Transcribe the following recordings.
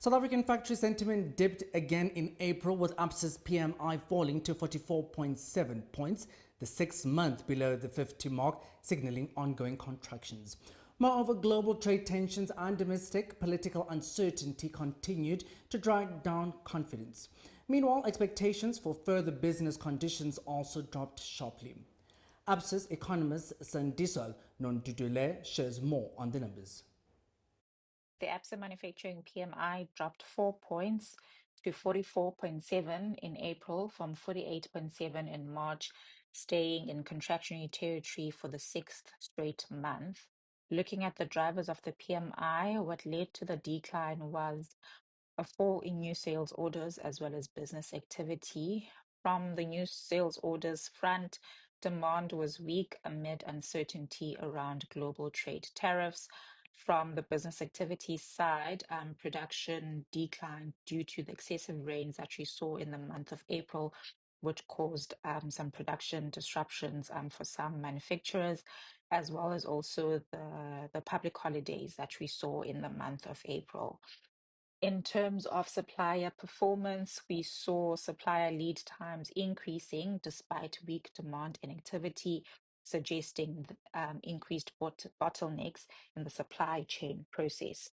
South African factory sentiment dipped again in April with APSA's PMI falling to 44.7 points, the 6th month below the 50 mark, signaling ongoing contractions. Moreover, global trade tensions and domestic political uncertainty continued to drag down confidence. Meanwhile, expectations for further business conditions also dropped sharply. APSA's economist Sandiswa Nondudule shares more on the numbers. The APSA manufacturing PMI dropped 4 points to 44.7 in April from 48.7 in March, staying in contractionary territory for the 6th straight month. Looking at the drivers of the PMI, what led to the decline was a fall in new sales orders as well as business activity. From the new sales orders front, demand was weak amid uncertainty around global trade tariffs. From the business activity side, production declined due to the excessive rains that we saw in the month of April, which caused some production disruptions for some manufacturers, as well as also the public holidays that we saw in the month of April. In terms of supplier performance, we saw supplier lead times increasing despite weak demand and activity, suggesting increased bottlenecks in the supply chain process.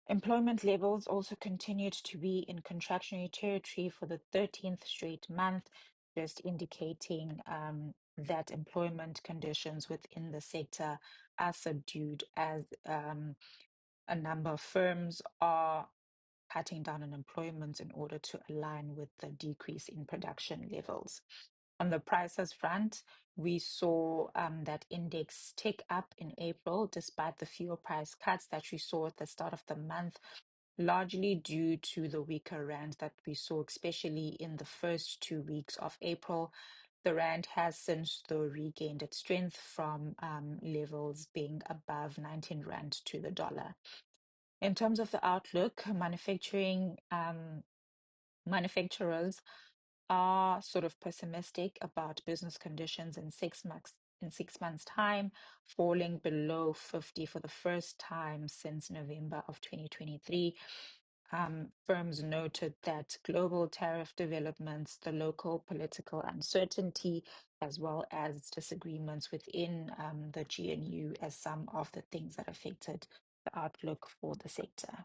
Employment levels also continued to be in contractionary territory for the 13th straight month, just indicating that employment conditions within the sector are subdued as a number of firms are cutting down on employment in order to align with the decrease in production levels. On the prices front, we saw that index tick up in April despite the fuel price cuts that we saw at the start of the month, largely due to the weaker rand that we saw, especially in the first 2 weeks of April. The rand has since though regained its strength from levels being above 19 rand to the dollar. In terms of the outlook, manufacturers are sort of pessimistic about business conditions in 6 months. In 6 months' time, falling below 50 for the first time since November of 2023. Firms noted that global tariff developments, the local political uncertainty, as well as disagreements within the GNU as some of the things that affected the outlook for the sector.